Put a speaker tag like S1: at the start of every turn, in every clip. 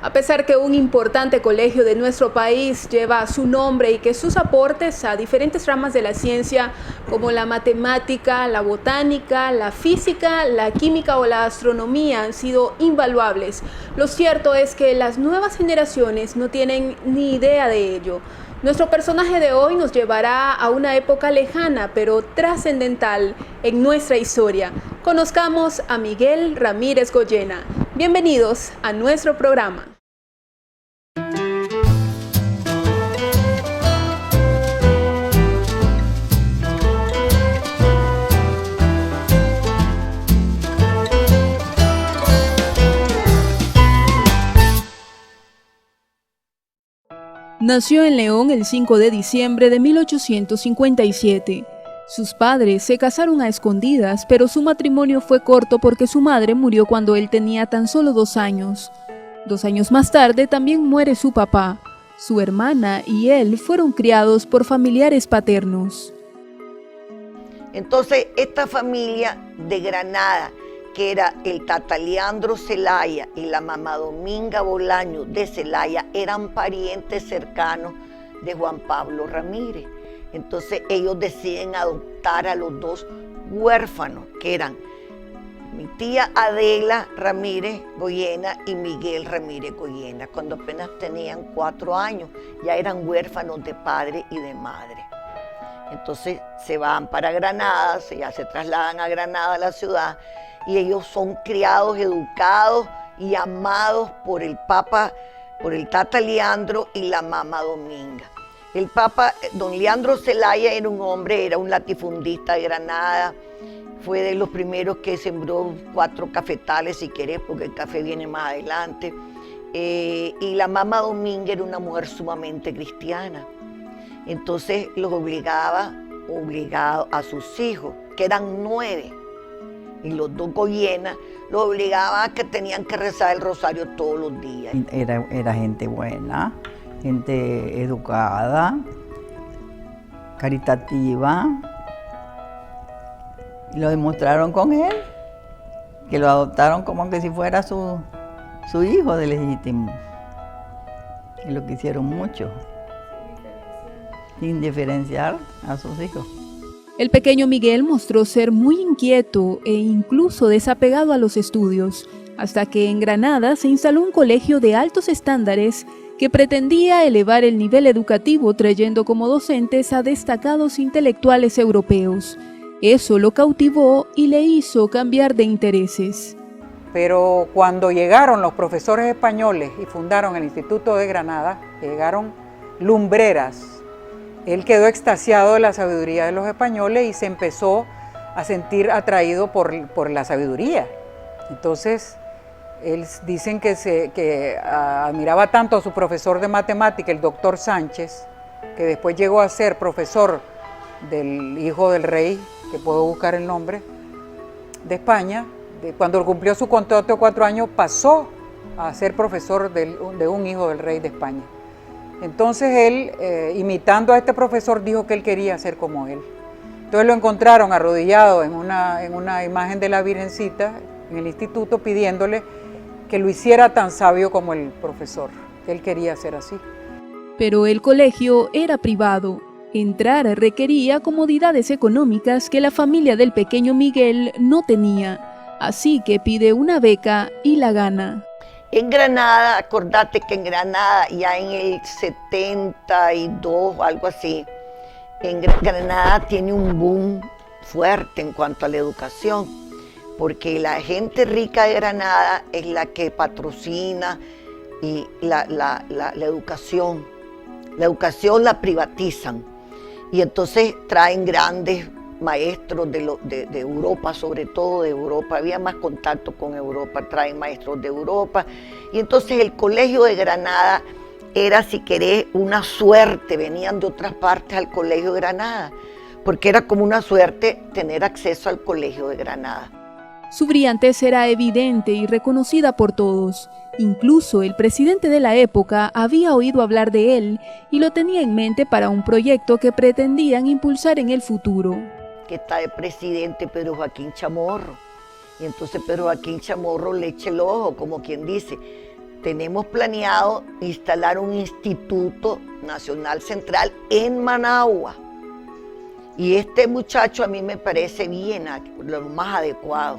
S1: A pesar que un importante colegio de nuestro país lleva su nombre y que sus aportes a diferentes ramas de la ciencia, como la matemática, la botánica, la física, la química o la astronomía, han sido invaluables, lo cierto es que las nuevas generaciones no tienen ni idea de ello. Nuestro personaje de hoy nos llevará a una época lejana, pero trascendental en nuestra historia. Conozcamos a Miguel Ramírez Goyena. Bienvenidos a nuestro programa. Nació en León el 5 de diciembre de 1857. Sus padres se casaron a escondidas, pero su matrimonio fue corto porque su madre murió cuando él tenía tan solo 2 años. 2 años más tarde también muere su papá. Su hermana y él fueron criados por familiares paternos.
S2: Entonces, esta familia de Granada, que era el tata Leandro Zelaya y la mamá Dominga Bolaño de Zelaya, eran parientes cercanos de Juan Pablo Ramírez. Entonces ellos deciden adoptar a los 2 huérfanos, que eran mi tía Adela Ramírez Goyena y Miguel Ramírez Goyena. Cuando apenas tenían 4 años, ya eran huérfanos de padre y de madre. Entonces se van para Granada, ya se trasladan a Granada, la ciudad, y ellos son criados, educados y amados por el Papa, por el tata Leandro y la mamá Dominga. El Papa, don Leandro Zelaya, era un hombre, era un latifundista de Granada, fue de los primeros que sembró 4 cafetales, si querés, porque el café viene más adelante. Y la mamá Dominga era una mujer sumamente cristiana. Entonces los obligaba a sus hijos, que eran 9, y los 2 Goyena, los obligaba a que tenían que rezar el rosario todos los días.
S3: Era gente buena, gente educada, caritativa, y lo demostraron con él, que lo adoptaron como que si fuera su hijo de legítimo, y lo quisieron mucho, sin diferenciar a sus hijos.
S1: El pequeño Miguel mostró ser muy inquieto e incluso desapegado a los estudios, hasta que en Granada se instaló un colegio de altos estándares que pretendía elevar el nivel educativo trayendo como docentes a destacados intelectuales europeos. Eso lo cautivó y le hizo cambiar de intereses.
S4: Pero cuando llegaron los profesores españoles y fundaron el Instituto de Granada, llegaron lumbreras. Él quedó extasiado de la sabiduría de los españoles y se empezó a sentir atraído por la sabiduría. Entonces, dicen que admiraba tanto a su profesor de matemática, el doctor Sánchez, que después llegó a ser profesor del hijo del rey, que puedo buscar el nombre, de España. Cuando cumplió su contrato de 4 años, pasó a ser profesor de un hijo del rey de España. Entonces él, imitando a este profesor, dijo que él quería ser como él. Entonces lo encontraron arrodillado en una imagen de la Virgencita en el instituto, pidiéndole que lo hiciera tan sabio como el profesor, que él quería ser así.
S1: Pero el colegio era privado. Entrar requería comodidades económicas que la familia del pequeño Miguel no tenía, así que pide una beca y la gana.
S2: En Granada, acordate que en Granada, ya en el 72, algo así, en Granada tiene un boom fuerte en cuanto a la educación, porque la gente rica de Granada es la que patrocina y la educación. La educación la privatizan y entonces traen grandes maestros de Europa, sobre todo de Europa, había más contacto con Europa, traen maestros de Europa, y entonces el colegio de Granada era, si querés, una suerte, venían de otras partes al colegio de Granada, porque era como una suerte tener acceso al colegio de Granada.
S1: Su brillantez era evidente y reconocida por todos. Incluso el presidente de la época había oído hablar de él y lo tenía en mente para un proyecto que pretendían impulsar en el futuro.
S2: Que está de presidente Pedro Joaquín Chamorro. Y entonces Pedro Joaquín Chamorro le echa el ojo, como quien dice, tenemos planeado instalar un Instituto Nacional Central en Managua. Y este muchacho a mí me parece bien, lo más adecuado,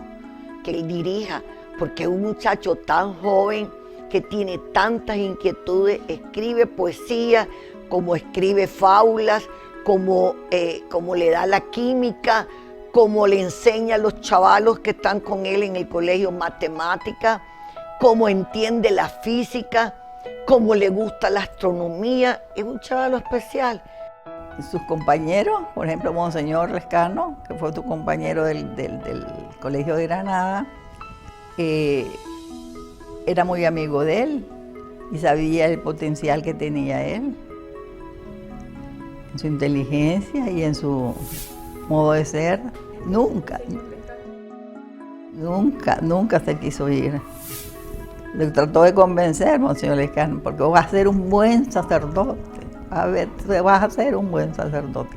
S2: que él dirija, porque es un muchacho tan joven que tiene tantas inquietudes, escribe poesía, como escribe fábulas, como le da la química, como le enseña a los chavalos que están con él en el colegio matemática, como entiende la física, como le gusta la astronomía. Es un chavalo especial.
S3: Sus compañeros, por ejemplo, Monseñor Lescano, que fue tu compañero del Colegio de Granada, era muy amigo de él y sabía el potencial que tenía él, en su inteligencia y en su modo de ser. Nunca se quiso ir. Le trató de convencer, Monseñor Lescano, porque vas a ser un buen sacerdote. A ver, vas a ser un buen sacerdote.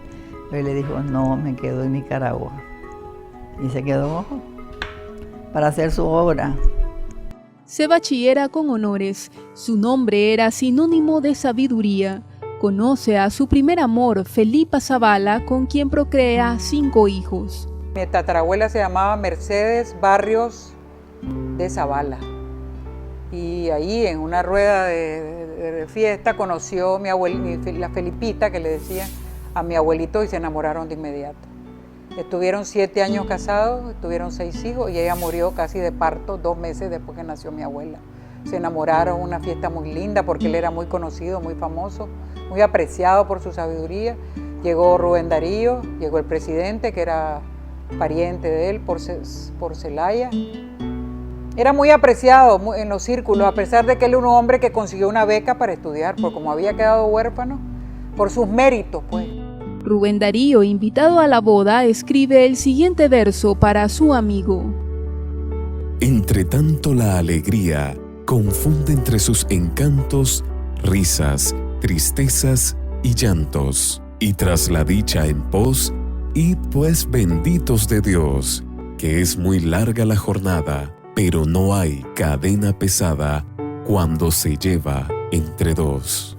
S3: Pero él le dijo, no, me quedo en Nicaragua. Y se quedó para hacer su obra.
S1: Se bachillera con honores. Su nombre era sinónimo de sabiduría. Conoce a su primer amor, Felipa Zavala, con quien procrea 5 hijos.
S4: Mi tatarabuela se llamaba Mercedes Barrios de Zavala. Y ahí en una rueda de fiesta conoció mi abuelita, la Felipita, que le decían, a mi abuelito, y se enamoraron de inmediato. Estuvieron 7 años casados, tuvieron 6 hijos y ella murió casi de parto 2 meses después que nació mi abuela. Se enamoraron, una fiesta muy linda porque él era muy conocido, muy famoso, muy apreciado por su sabiduría. Llegó Rubén Darío, llegó el presidente, que era pariente de él por Celaya. Era muy apreciado en los círculos, a pesar de que él era un hombre que consiguió una beca para estudiar, porque como había quedado huérfano, por sus méritos, pues.
S1: Rubén Darío, invitado a la boda, escribe el siguiente verso para su amigo.
S5: Entre tanto la alegría confunde entre sus encantos, risas, tristezas y llantos. Y tras la dicha en pos, y pues benditos de Dios, que es muy larga la jornada, pero no hay cadena pesada cuando se lleva entre dos.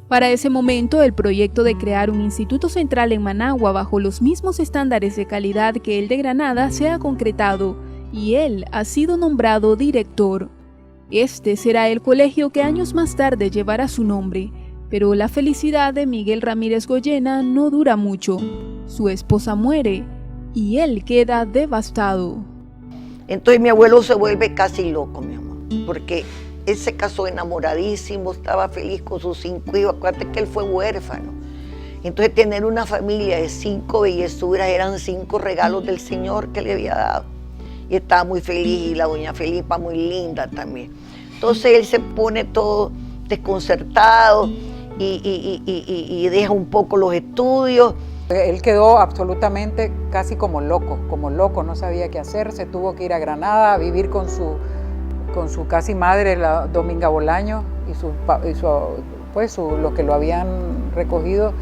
S1: Para ese momento, el proyecto de crear un instituto central en Managua bajo los mismos estándares de calidad que el de Granada se ha concretado y él ha sido nombrado director. Este será el colegio que años más tarde llevará su nombre, pero la felicidad de Miguel Ramírez Goyena no dura mucho. Su esposa muere y él queda devastado.
S2: Entonces mi abuelo se vuelve casi loco, mi amor, porque él se casó enamoradísimo, estaba feliz con sus 5 hijos. Acuérdate que él fue huérfano. Entonces tener una familia de 5 bellezuras eran 5 regalos del Señor que le había dado. Y estaba muy feliz, y la doña Felipa muy linda también. Entonces él se pone todo desconcertado y deja un poco los estudios.
S4: Él quedó absolutamente casi como loco, no sabía qué hacer, se tuvo que ir a Granada a vivir con su casi madre, la Dominga Bolaño, los que lo habían recogido,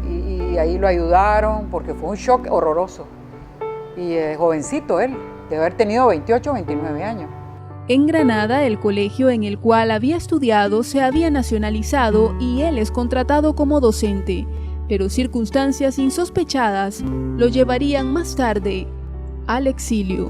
S4: y ahí lo ayudaron porque fue un shock horroroso. Y jovencito él, de haber tenido 28 o 29 años.
S1: En Granada, el colegio en el cual había estudiado se había nacionalizado y él es contratado como docente, pero circunstancias insospechadas lo llevarían más tarde al exilio.